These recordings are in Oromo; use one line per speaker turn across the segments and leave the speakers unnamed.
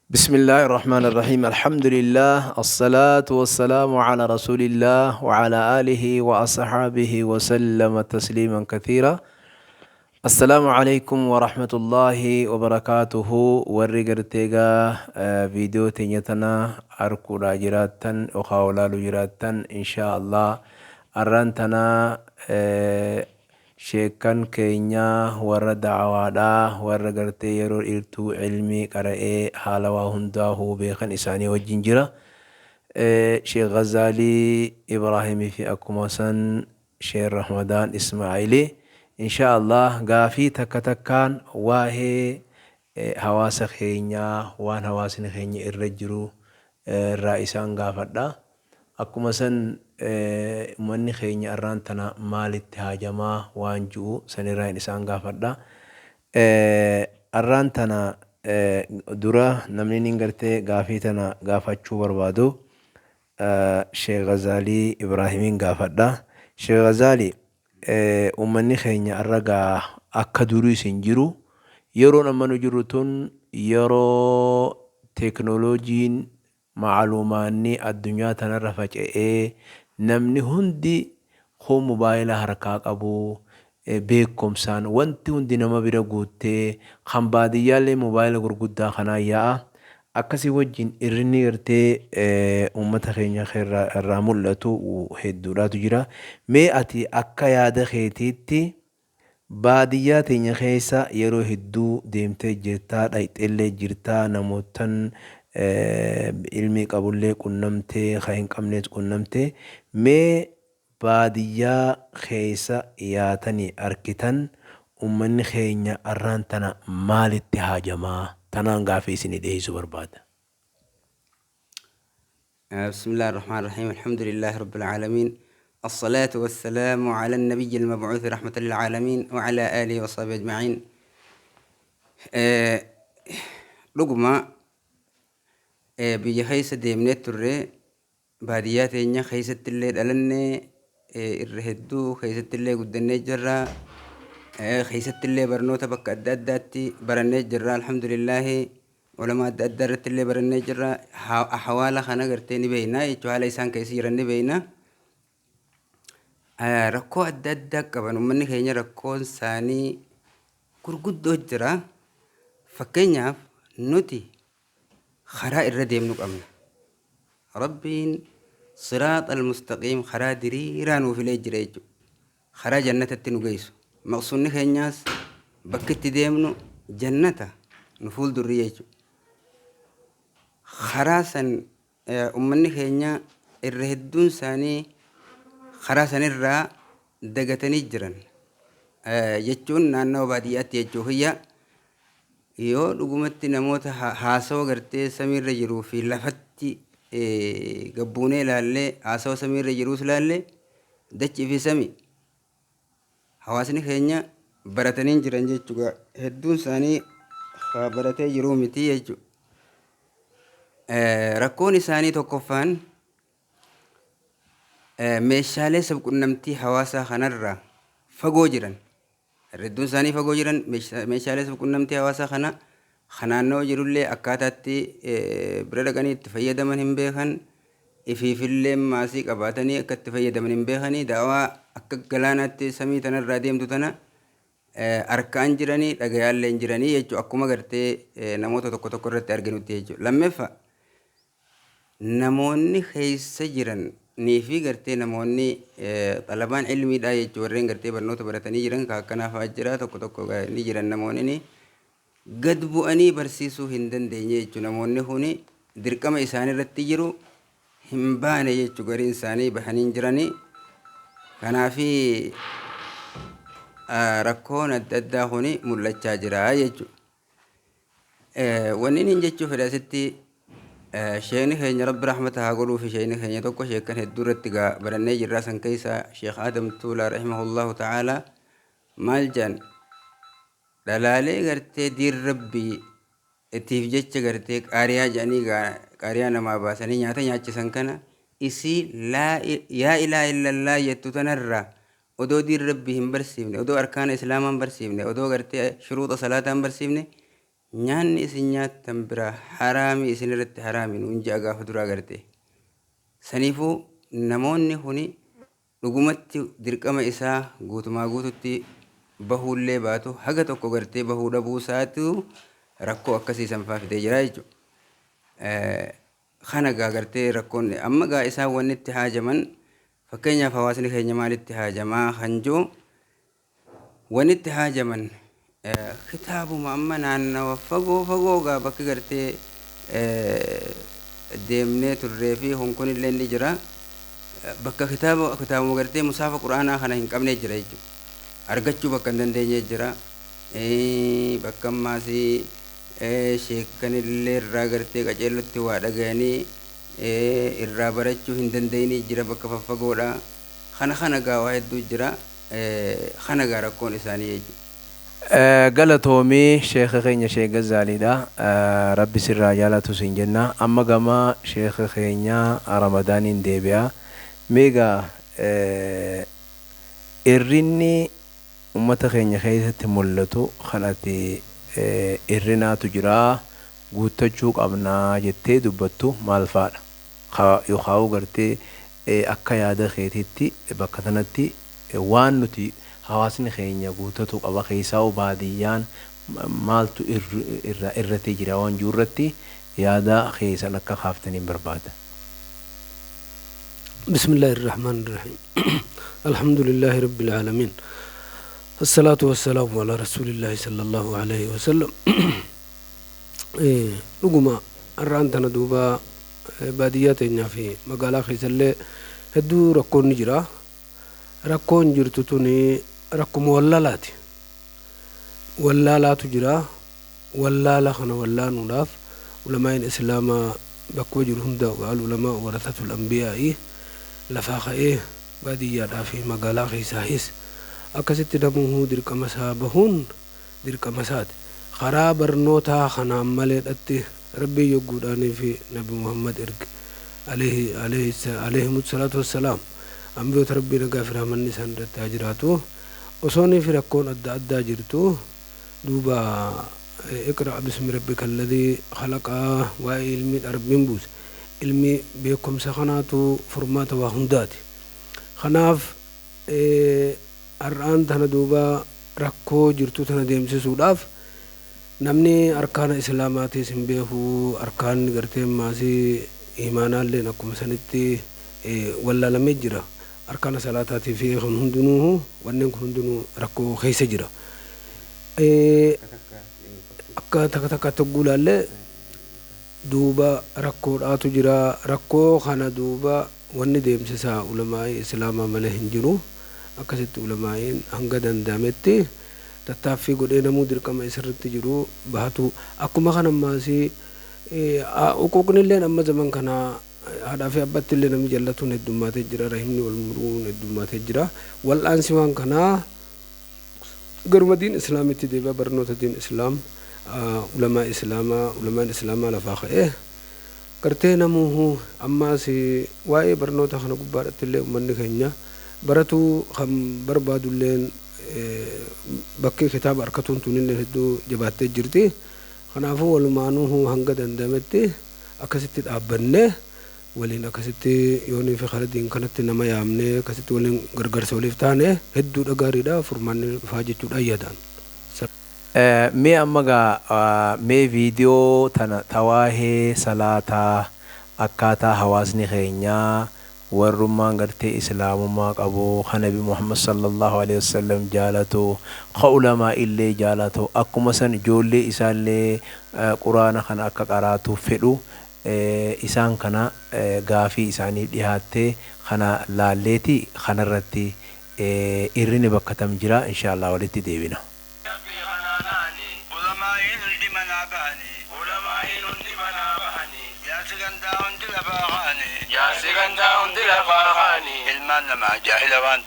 بسم الله الرحمن الرحيم الحمد لله الصلاة والسلام على رسول الله وعلى آله وأصحابه وسلم تسليما كثيرا. السلام عليكم ورحمة الله وبركاته. ورقرتيغا فيديو تنيتنا أركو راجراتا وخاولا لجراتا إن شاء الله أرانتنا sheekan keenya warra da'awaadhaa warra gartee yeroo irtuu ilmii qara'ee haala waa hundaahuu beekan isaanii wajjin jira. Sheekh Ghazaalii Ibraahimii fi akkuma san Sheekh Rahmadaan Ismaa'ilii inshaallah gaafii takka takkaan waa'ee hawaasa keenyaa waan hawaasni keenya irra jiru irraa isaan gaafadha. Akkuma san manni keenya irraan tana maalitti haajamaa waan jiru sanirraa isaan gaafadha. Irraan tana dura namni nin gartee gaafii tana gaafachuu barbaadu Sheekh Ghazaalii Ibraahimiin gaafadha. Sheekh Ghazaalii ummanni keenya irra akka durii isin jiru yeroon amma nu jiru tun yeroo teknooloojiin maalumaanni addunyaa tanarra faca'ee namni hundi hoo mobaayila harkaa qabu beekumsaan wanti hundi nama bira guuttee kan baadiyyaallee mobaayila gurguddaa kanaa yaa'a. Akkasii wajjin irrinni gartee uummata keenya irraa mul'atu hedduudhaatu jira. Mee ati akka yaada keetiitti baadiyyaa teenya keessa yeroo hedduu deemtee jirtaa dhayxeellee jirtaa namootan ilmi qabullee qunnamtee kan hin qabnees qunnamtee mee baadiyyaa keessa yaatanii arkitan ummanni keenya irraan tana maalitti haajamaa tanaan gaafii isinii dhiyeessuu barbaada.
بسم الله الرحمن الرحيم الحمد لله رب العالمين الصلاة والسلام على النبي المبعوث رحمة للعالمين وعلى آله وصحبه أجمعين. لقمة بيجي خيسة ديمنت الرّي باديات إنّا خيسة اللي دلني الرهدو خيسة اللي قدني جرّا خيسة اللي برنوتا بك أدّاتي برني جرّا الحمد لله ولما أدّرت اللي برني جرّا أحوالا خنا قرتني بينا يجوا على إنسان كيسيرني بينا ركّو أدّك كمان ومني خيني ركّو ثاني كرقود دوجرا فكينيا نوتي خراء الرديم نقمنا ربين صراط المستقيم خراء دريران وفي الجريج خراء جنة التنقيس مقصوني خينياس بكت ديمنو جنة نفول دريج خراء سن أمني خينيا الرهدون ثاني خراء سن الرّا دقتني جرن يجون نانو باديات يجوهيا yoo dhugumatti namoota haasawa gartee samiirra jiruu fi lafatti gabbuunee ilaallee haasawa samiirra jiruus ilaallee dachii fi samii hawaasni keenya baratanii jiran jechuudha. Hedduun isaanii baratee jiruu miti jechuudha. Rakkoon isaanii tokkoffaan meeshaalee sabquunnamtii hawaasaa kanarraa fagoo jiran. Hedduun isaanii fagoo jiran meeshaalee sabquunnamtii hawaasaa kanaannoo jirullee akkaataatti bira dhaqanii itti fayyadaman hin beekan ifiifillee maasii qabaatanii akka itti fayyadaman hin beekanii daawaa akka galaanaatti samii tanarraa deemtu tana harkaan jiranii dhagayaallee hin jiranii jechuudha. Akkuma gartee namoota tokko tokko irratti arginutti jechuudha. Lammeeffaa namoonni keessa jiran niifi gartee namoonni xalabaan ilmiidhaa jechuun warreen gartee barnoota baratanii jiran akkanaaf jira tokko tokko ni jiran namoonni gad bu'anii barsiisuu hin dandeenye jechuun namoonni kuni dirqama isaanii irratti jiru hin baane jechuun gariin isaanii bahanii jiranii kanaafi rakkoon adda addaa kuni mul'achaa jira jechuudha. Wanni inni jechuun fedhasitti شيخنا خير رب رحمته هقولوا في شيخنا خير توكو شيخنا الدورة تجا برنامج الراسن كيسا شيخ آدم تولا رحمه الله تعالى مالجان دلالي قرتي دير ربي تيفجت قرتي قاريا جاني قاريا ما باسني نياتا نياتش سنكنا إسي لا يا إله إلا الله يتتنرى ودو دير ربي هم برسيمني ودو أركان إسلام هم برسيمني ودو قرتي شروط صلاة هم برسيمني nyaanni isin nyaattan bira haraami isinirratti haraami nuun ja'a gaafa duraa garte. Saniifuu namoonni kuni dhugumatti dirqama isaa guutumaa guututti bahuullee baatu haga tokko gartee bahuu dhabuu isaatu rakkoo akkasii sanfaa fidee jira jechuudha. Kana gaa gartee rakkoon amma gaa isaan wanni itti haajaman fakkeenyaaf hawaasni keenya maalitti haajamaa hanjoo wanni itti haajaman kitaabuma amma naannawa fagoo gaa bakki gartee deemnee turree fi honkoon illee ni jira bakka kitaabuma gartee musaafa quraanaa kana hin qabnee jira jechuudha. Argachuu bakka hin dandeenye jira bakka ammaasii sheekkanillee irraa gartee qaceellotti waa dhagayanii irraa barachuu hin dandeenye jira bakka faffagoodha. Kana gaa waa hedduu jira kana gaa rakkoon isaanii jechuudha.
Galatoomii sheekha keenya Sheek Gazaaliidha. Rabbi sirraa jaalatu siin jenna. Amma gama sheekha keenya Ramadaaniin deebi'a. Meegaa irrinni ummata keenya keessatti mul'atu kanatti irrinaatu jira guuttachuu qabnaa jettee dubbattu maal fa'aadha? Yookaan gartee akka yaada keetiitti bakka kanatti waan nuti hawaasni keenya guuttatu qaba keessaa baadiyyaan maaltu irratti jira waan jiru irratti yaada keessan akka kaaftaniin barbaada.
بسم الله الرحمن الرحيم الحمد لله رب العالمين الصلاة والسلام على رسول الله صلى الله عليه وسلم. رغم الرانتنا دوبا بادياتنا في مقالة خيسلة هدو ركون نجرا ركون جرتتوني ركم واللالات جرا واللالا خنا واللا نلاف علماء الإسلام بكوجر هندا والعلماء ورثة الأنبياء لفاقه بادية في مقالة خيساهيس أكست دمه درك مسابهون درك مساد خراب برنوتا خنا ملت أتي ربي يقولاني في نبي محمد إرك عليه الصلاة والسلام أمبيوت ربي نغافر من نسان تاجراتو وصوني في ركون أدى جرتو دوبا اقرأ باسم ربك الذي خلق وعلمي رب منبوس علمي بكم سخناتو فرمات وهنداتي خناف الآن تنا دوبا ركو جرتو تنا ديمسي سوداف نمني أركان إسلاماتي سنبيهو أركان غرتي ماسي إيمانا لنا كم سنتي ولا لم يجرى أركان صلاتاتي في هندنوه ونن هندنو ركو خيس جرى أكا تكا تقول على دوبا ركو راتو جرى ركو خانا دوبا ونن ديمسي سا علماء إسلام ملهن جرو أكست علماء هنگدن دامتي تتافي قدنا مدير كما يسرت جرو بهاتو أكو ما كان ماسي أكوكن اللي نما زمان كنا هذا في أبات اللي نم جلتون الدمات الجرا رحمني والمرون الدمات الجرا والآن سوان كنا قرب دين إسلامي تديبا برنوت دين إسلام علماء إسلام على فاخه كرتنا موه أما سي واي برنوت خنا قبارة اللي من خنيا براتو خم بربادو اللين بكي كتاب أركتون تونين هدو جبات جرتي خنافو والمانوه هنگا دندامتي أكست أبنه ولين أكست يوني في خالدين كانت نما يامنه أكست ولين غرغر سوليفتانه هدو دغاريدا فرمان فاجتو أيدان
مي أمغا مي فيديو تواهي صلاة أكاتا حواسني خينيا warrummaan gartee islaamummaa qabu nabi Muhammad sallallahu alaihi wasallam jaalatu qawlamaa illee jaalatu akkuma san ijoollee isaallee quraana kana akka qaraatu fedhu isaan kana gaafii isaanii dhihaattee kana laalleeti kanarratti irrini bakka tam jira inshallah walitti deebina.
إلمان ما جاهل وان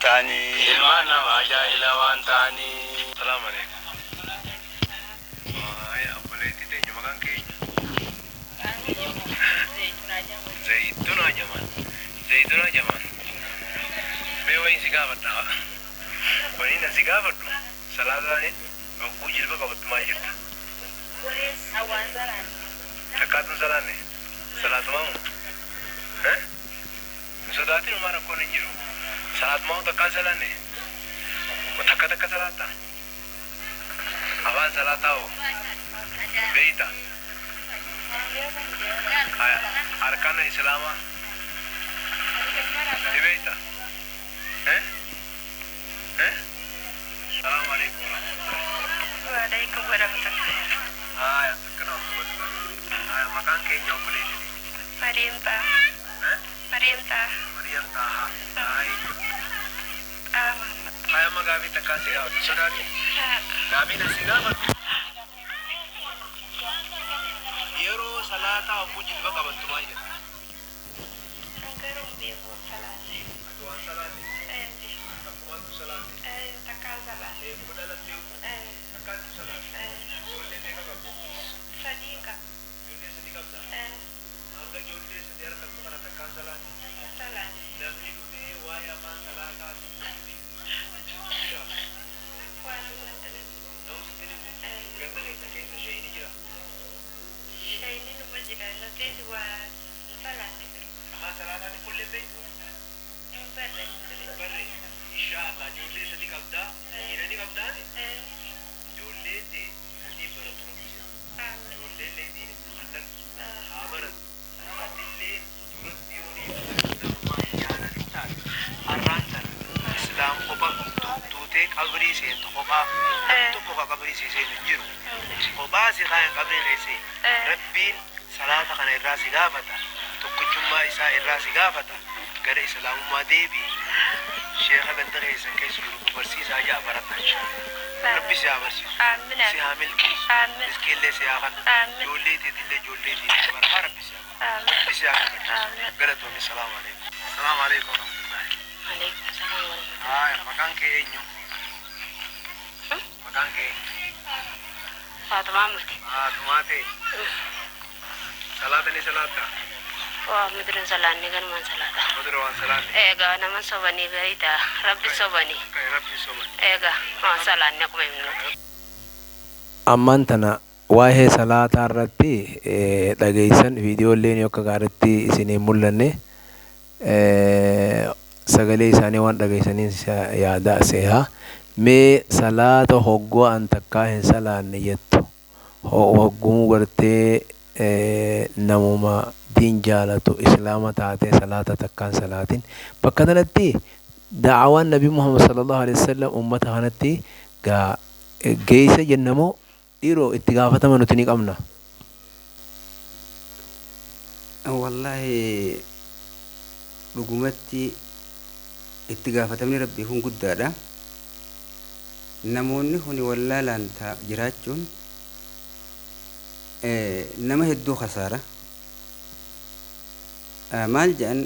تاني السلام عليكم يا أبوليتي تيجي مكان كي زيتون جمان وين سيجابتنا وين سيجابتنا سلام عليكم أو كوجي بقى بتماجر takkaatun salaanne salaatumamu sodaatiin umaa rakkoon hin jiru salaatumamu takkaan salaanne takka takka salaata afaan salaataa hoo beeyta arkana islaamaa ni beeyta salaamu alaikum warahmatullahi
waalaikum warahmatullahi
haya akkana haya maqaan keenya obboleessi
Mariamta
Mariam taha hai haya magaabii takkaan si gaafatu sodaati gaabiin asi gaafatu yeroo salaataa obbuu jilba qabattu maal jedha
Anggarum beeku salaate
atuwaan salaate takkumaattu salaate
takkaan salaate
eebbu dhalatte takkaattu salaate ijoollee meeqa qabdu
sadii qaba
ijoollee sadii qabda hanga ijoollee sadii harkattu kana takkaan salaate
salaate
namni dhufee waa'ee afaan salaataa jira
waan uummatta
namsitti dhimme ganda keessa shayini jira
shayni numa jira nutis waa salaate
afaan salaataa ni kullee beektu
hin barre
barre inshaallah ijoollee sadii qabdaa dhiirani qabdaani ijoollee sadii baratu ijoollee diini annan haa baratu atillee duratti yoo namummaa yaadanii taate har'aan sana islaam kopha tuutee qabrii seentu kophaa tokko ka qabrii si seenu hin jiru kophaa si kaayan qabrii keessee rabbiin salaata kana irraa si gaafata tokkichummaa isaa irraa si gaafata gara islaamummaa deebii sheekha ganda keessan keessa jiru barsiisaa jaa barata rabbi si haa barsiisu si haa milkeessu miskiillee si haa kana ijoollee teetillee ijoollee teetillee barataa rabbi si haa rabbi si haa gammachiisu galatoomi salaamu alaikum salaamu alaikum warahmatullahi
alaikum salaam
haya maqaan kee eenyu maqaan kee
Faatumaa Murti
Faatumaa ta'e salaata ni salaatta
waa mudirin salaanni ganumaan salaata
madura waan salaanne
eegaa nama sobanii bariita rabbi sobanii
rabbi soban
eegaa waan salaanni akkuma himnu
ammaan tana waa'ee salaataa irratti dhageessan viidiyooleen akka gaariitti isinii mul'anne sagalee isaanii waan dhageessaniin yaada seehaa mee salaata hoggoo an takkaa hin salaanne jettu hoggumuu gartee namuma diin jaalatu islaama taatee salaata takkaan salaatin bakka kanatti da'awaan nabii Muhammad sallallahu alaihi wasallam ummata kanatti geessa jennamoo dhiiroo itti gaafatama nuti ni qabna.
Wallahi dhugumatti itti gaafatamni rabbii kun guddaadha. Namoonni kuni wallaalaan jiraachuun nama hedduu khasaara. Maal jedhan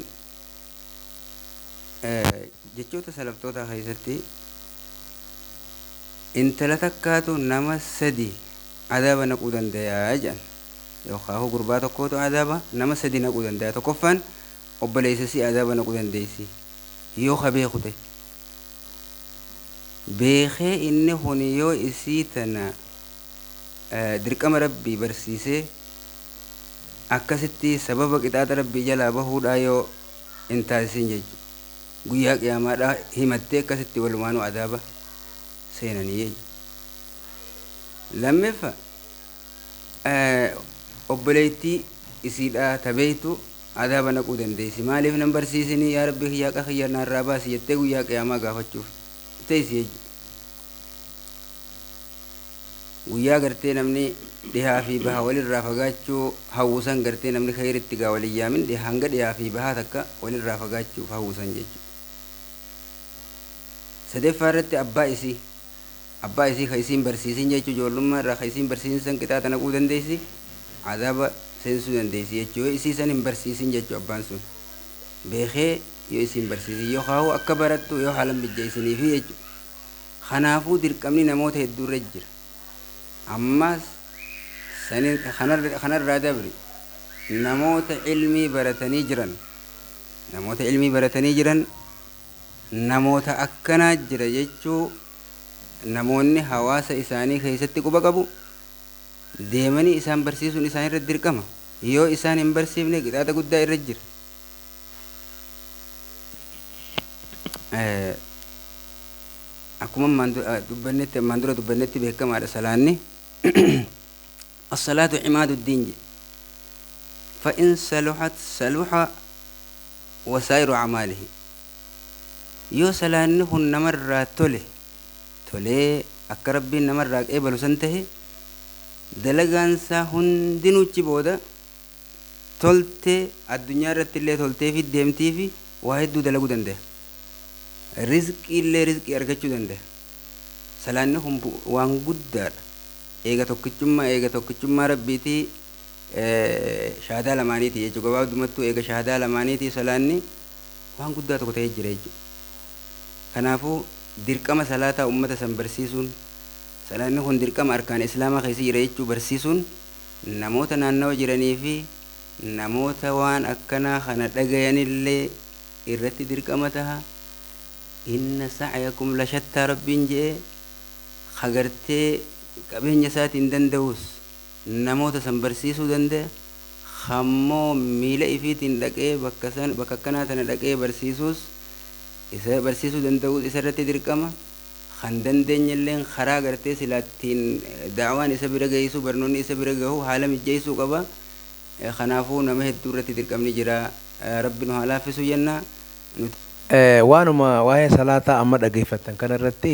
jechoota salaftoota keessatti intala takkaatu nama sadi adaaba naquu danda'a jedhan yookaan gurbaa tokkootu adaaba nama sadi naquu danda'a tokkoffaan obboleessa si adaaba naquu dandeessi yoo ka beeku ta'e beekee inni kuni yoo isii tana dirqama rabbii barsiisee akkasitti sababa qixaaxa rabbii jalaa bahuudhaa yoo hin taasisin jechuudha guyyaa qiyaamaadhaa himattee akkasitti walumaanuu adaaba seenanii jechuudha. Lammeeffa obboleettii isiidhaa tabeeytu adaaba naquu dandeessi maaliif nan barsiisinii yaa rabbi kiyyaa qakiyya naarraa baasi jettee guyyaa qiyaamaa gaafachuuf teessi jechuudha. Guyyaa gartee namni dhihaa fi baha walirraa fagaachuu hawwusan gartee namni khayritti gaa walin yaamin hanga dhihaa fi bahaa takka walirraa fagaachuuf hawwusan jechuudha. Sadeeffaa irratti abbaa isii ka isiin barsiisin jechuudha ijoollummaa irraa ka isiin barsiisin san qixaaxa naquu dandeessi adaaba seensuu dandeessi jechuudha yoo isii san hin barsiisin jechuudha abbaan sun beekee yoo isiin barsiisin yoo kaa'u akka barattu yoo haalan mijjeessiniifi jechuudha. Kanaafuu dirqamni namoota hedduurra jira. Ammas kanarraa dabri namoota ilmii baratanii jiran namoota akkanaa jira jechuu namoonni hawaasa isaanii keessatti quba qabu deemanii isaan barsiisuun isaan irra dirqama yoo isaan hin barsiifne qixaata guddaa irra jira. Akkuma ammaan dura dubbannetti beekamaadha salaanni. الصلاة عماد الدين فإن صلحت صلح وسائر أعماله يو سلانه النمر تله أقرب النمر إبل سنته دلغان ساهن دينو تشبودا تولته الدنيا رتلي تولته في ديمتي في واحد دلغو دنده رزق إلا رزق أرغچو دنده سلانه هم وان قدر eega tokkichummaa rabbiiti shahaadaa lamaaniiti jechuudha. Gabaabdumatti eega shahaadaa lamaaniiti salaanni waan guddaa tokko ta'ee jira jechuudha. Kanaafuu dirqama salaataa ummata san barsiisuun salaanni kun dirqama arkaan islaamaa keessa jira jechuu barsiisuun namoota naannawa jiranii fi namoota waan akkanaa kana dhagayanillee irratti dirqama taha. Inna sa'yakum lashattaa rabbiin jedhee hagartee qabeenya isaatiin danda'us namoota san barsiisuu danda'a. Hammoo miila ifiitiin dhaqee bakka akkanaa tana dhaqee barsiisuus isa barsiisuu danda'us isarratti dirqama. Kan dandeenyalleen karaa gartee silaattiin daawaan isa bira geessu barnoonni isa bira gahu haala mijeessuu qaba. Kanaafuu nama hedduu irratti dirqamni jira. Rabbi nu haa laaffisu jenna.
Waanuma waa'ee salaataa amma dhageeffattan kanarratti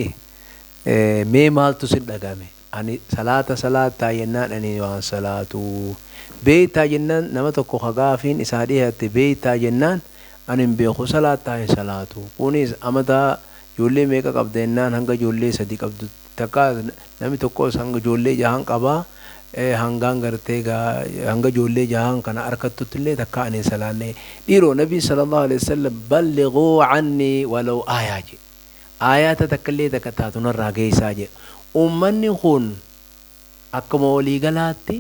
mee maaltu sin dhagame? Ani salaataa jennaan ani waan salaatu beeytaa jennaan nama tokko hagaafiin isaa dhiyaate beeytaa jennaan ani hin beeku salaataa hin salaatu. Kunis amataa ijoollee meeqa qabda jennaan hanga ijoollee sadii qabdu takka namni tokkos hanga ijoollee jahan qabaa hangaan gartee hanga ijoollee jahan kana harkattutti illee takka ani salaanne dhiiroo nabii sallallahu alaihi wasallam ballighuu anni walau aayaa jedhe aayaata takka illee takka taatu narraa geessaa jedhe. Ummanni kun akkuma waliigalaatti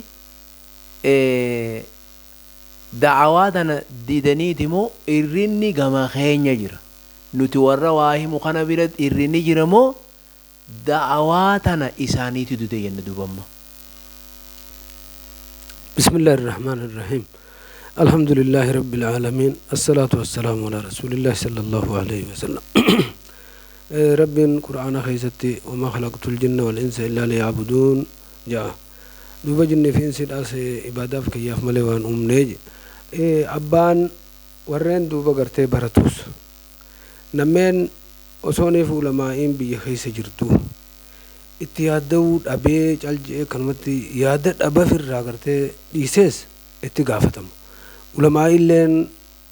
da'awaa tana didaniiti moo irrinni gama keenya jira? Nuti warra waa himu kana biratti irrinni jira moo da'awaa tana isaaniitu dide jenna dubamma?
بسم الله الرحمن الرحيم الحمد لله رب العالمين الصلاة والسلام على رسول الله صلى الله عليه وسلم رب قرآن خيستي وما خلقت الجن والإنس إلا ليعبدون جاء دوبا جن في إنس الأس إبادة في كياف ملوان نيج أبان ورين دوبا قرتي براتوس نمين وصوني في علماء بي خيس جرتو اتيادو أبي جلجي كلمتي يادت أبا في الراغرتي ديسيس اتقافتم علماء اللين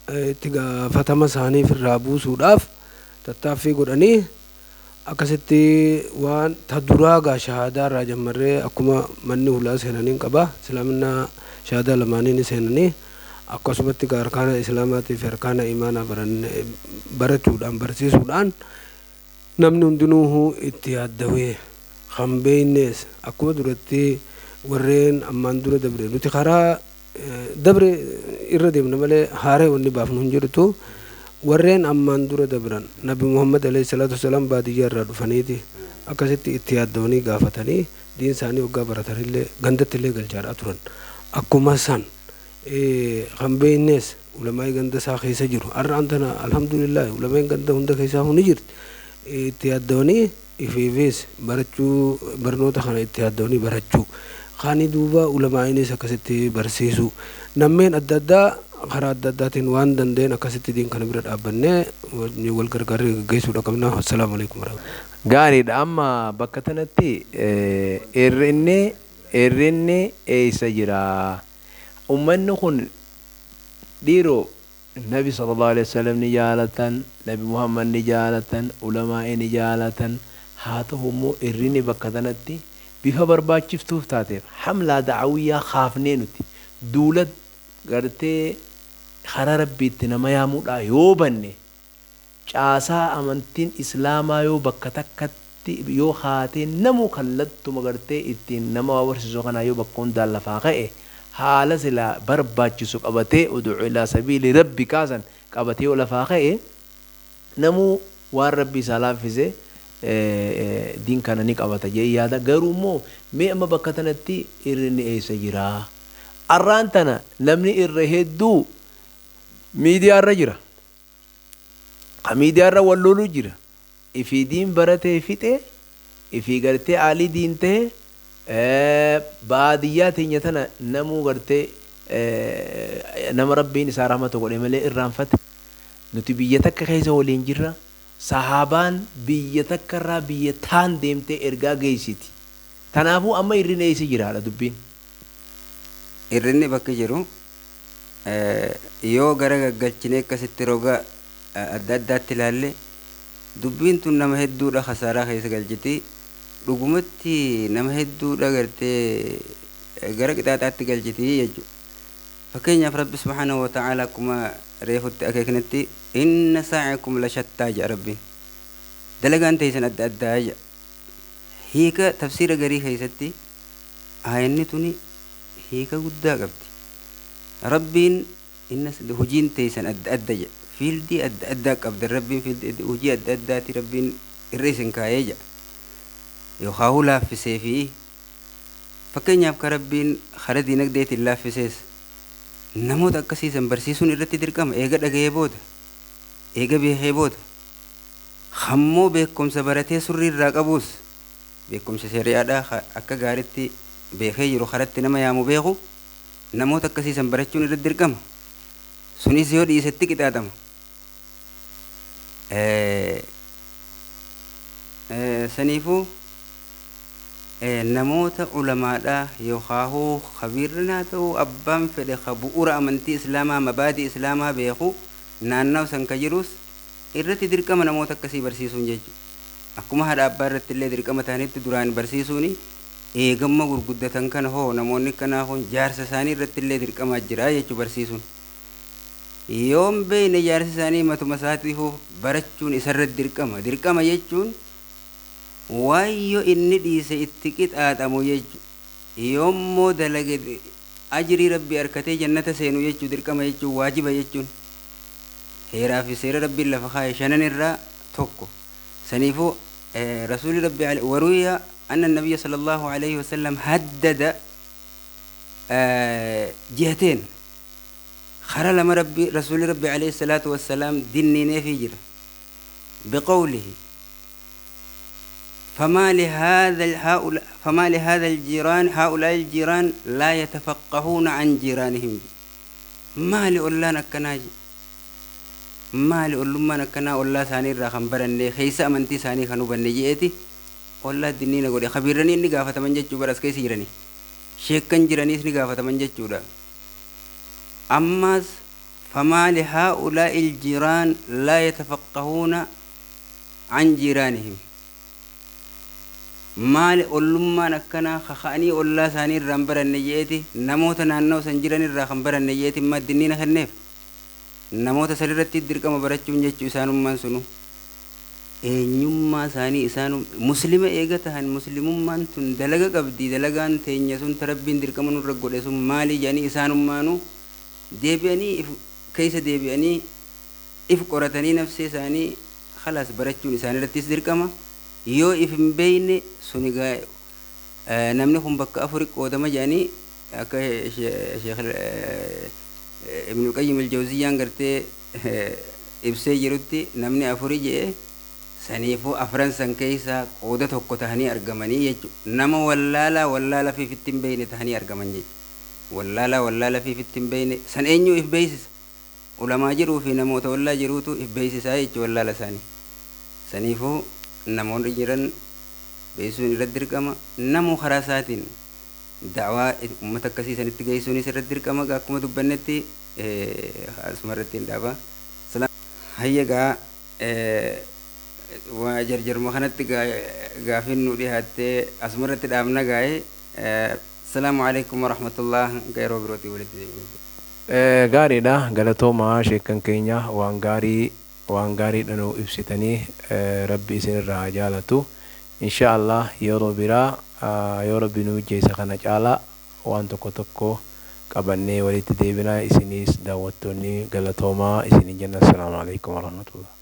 اتقافتم ساني في الرابوس وداف tattaaffii godhanii akkasitti waan taduraagaa shahaadaa irraa jammarree akkuma manni hulaa seenaniin qaba islaaminaa shahaadaa lamaaniin seenanii akkasumatti arkaana islaamaatii fi arkaana imaanaa barachuudhaan barsiisuudhaan namni hundinuu itti yaaddawee kan beeynees akkuma duratti warreen ammaan dura dabre nuti karaa dabre irra deemna malee haaree wanni baafnu hin jirtu. Warreen ammaan dura dabran Nabi Muhammad alayhi salatu wasalam baadiyyaa irraa dhufaniiti akkasitti itti yaaddawanii gaafatanii diin isaanii waggaa baratanillee gandattillee galchaadhaa turan. Akkuma san kan beeynees ulamaa'ii ganda isaa keessa jiru. Har'aan tana alhamdulillah ulamaa'ii ganda hunda keessaa ni jirti. Itti yaaddawanii ifiifis barachuu barnoota kana itti yaaddawanii barachuu. Kaanii duuba ulamaa'iinis akkasitti barsiisu. Nammeen adda addaa karaa adda addaatiin waan danda'een akkasitti diin kana bira dhaabbannee wal gargaaree gaggeessuudha qabna. Assalaamu alaikum warahmatullahi.
Gaariidha amma bakka tanatti irrinni eessa jira? Ummanni kun dhiiroo Nabi sallallahu alaihi wasallam ni jaalatan, Nabi Muhammad ni jaalatan, ulamaa'ii ni jaalatan. Haa ta'u immoo irrinni bakka tanatti bifa barbaachiftuuf taateef hamlaa da'awiyyaa kaafnee nuti duula gartee karaa rabbiitti nama yaamuudha yoo banne caasaa amantiin islaamaa yoo bakka takkatti yoo haatee namu kallattuma gartee ittiin nama waa barsiisu kanaa yoo bakka hundaan lafaa ka'e haala silaa barbaachisu qabatee ud'u ilaa sabiili rabbi kaasan qabatee yoo lafaa ka'e namu waan rabbi isaa laaffise diin kana ni qabata jee yaada. Garuu immoo mee amma bakka tanatti irrinni eessa jiraa? Arraan tana namni irra hedduu miidiyaarra jira. Miidiyaarra wal loluu jira. Ifii diin baratee fixee ifii gartee aalii diin ta'e baadiyyaa teenya tana namuu gartee nama rabbiin isaa rahmata godhe malee irraanfate. Nuti biyya takka keessa waliin jirra. Sahaabaan biyya takkarraa biyya taan deemtee ergaa geessiti. Kanaafuu amma irrinni eessa jiraadha dubbiin.
Irrinni bakka jiru yoo gara gaggalchinee akkasitti roga adda addaatti ilaalle dubbiin tun nama hedduudha khasaaraa keessa galchiti. Dhugumatti nama hedduudha gartee gara qixaaxaatti galchiti jechuudha. Fakkeenyaaf Rabbi subhaanahu wa ta'ala akkuma reefutti akeeknetti inna sa'yakum la shattaa jedha Rabbiin. Dalagaan teessan adda addaa jedha. Hiika tafsiira garii keessatti aayanni tuni hiika guddaa qabdi. Rabbiin inna hojiin teessan adda adda jedha. Fiildii adda addaa qabda Rabbiin fiildii hojii adda addaati Rabbiin irra isin kaayee jedha. Yookaan laaffisee fi fakkeenyaaf ka Rabbiin hara diinagdeetiin laaffisees namoota akkasiisan barsiisuun irratti dirqama eega dhagahee booda eega beekee booda hammoo beekumsa baratee surrii irraa qabuus beekumsa shari'aadhaa akka gaariitti beekee jiru haratti nama yaamu beeku namoota akkasiisan barachuun irratti dirqama sunis yoo dhiisetti qixaaxama. Saniifuu namoota ulamaadhaa yookaan khabiirnaa ta'uu abbaan fedhe ka bu'uura amantii islaamaa mabaadii islaamaa beeku naannawa san ka jirus irratti dirqama namoota akkasii barsiisuun jechuudha. Akkuma haadha abbaa irratti illee dirqama ta'anitti duraan barsiisuun eegamma gurguddatan kana hoo namoonni kanaa kun jaarsa isaanii irratti illee dirqamaa jira jechuudha barsiisuun. Yoon beeyne jaarsa isaanii matuma isaatiifuu barachuun isarratti dirqama jechuun waayyo inni dhiise itti qixaaxamu jechuudha. Yoommoo dalage ajrii rabbi harkatee jannata seenu jechuu dirqama jechuun waajiba jechuun heeraa fi seera rabbiin lafa kaa'e shanan irraa tokko. Saniifuu rasuulli rabbi waruya anna nabiyya sallallahu alayhi wa sallam haddada jihateen خرا لما ربي رسول ربي عليه الصلاة والسلام ديني في جرا بقوله فما لهذا الجيران هؤلاء الجيران لا يتفقهون عن جيرانهم ما لأولا نكناجي ما لأولما نكنا أولا ساني راخم برني خيسا أمنتي ساني خنو بنجيتي أولا ديني نقول خبيرني إني قافة من جتشو برس كيسي جراني شيكن جراني إني قافة من جتشو أما فما لهؤلاء الجيران لا يتفقهون عن جيرانهم ما لأولما نكنا خخاني أولا ساني رمبر النجيتي نموت نانو سنجراني رخمبر النجيتي ما الدنين خنف نموت سررتي دركم برچون جچو سانو من سنو eenyummaa isaanii isaan muslima eegatahan muslimummaan tun dalaga qabdi dalagaan teenya sun tarabbiin dirqama nurra godhe sun maali jedhanii isaanummaanu deebi'anii keessa deebi'anii if qoratanii nafsee isaanii khalaas barachuun isaanirrattis dirqama yoo if hin beeyne suni namni kun bakka afuri qoodama jedhanii akka sheekh ibn qayyim al-jawziyyaan gartee ibsee jirutti namni afuri jedhee saniifuu afran san keessa qooda tokko tahanii argamanii jechuudha. Nama wallaalaa fi fittiin beeyne tahanii argaman jechuudha. Wallaalaa fi fittiin beeyne san eenyu if beeksisa. Ulamaa jiruu fi namoota wallaa jiruutu if beeksisaa jechuudha wallaala isaanii. Saniifuu namoonni jiran beeksisuun irratti dirqama. Namuu karaa isaatiin da'waa uummata akkasii sanitti geessuunis irratti dirqama akkuma dubbannetti asuma irratti hin dhaaba. Hayyagaa وجرجر مخنت قافين نودي هاتي أسمرت دامنا جاي السلام عليكم ورحمة الله غير وبروتي ولدي
غاري دا غلطو ما شيكن كينيا وان غاري دنو إفسيتني ربي سن الرجالتو إن شاء الله يورو برا يورو بنو جيسا خنا جالا وان تكو قبني ولدي ديبنا إسنيس داوتوني غلطو ما إسني جنة السلام عليكم ورحمة الله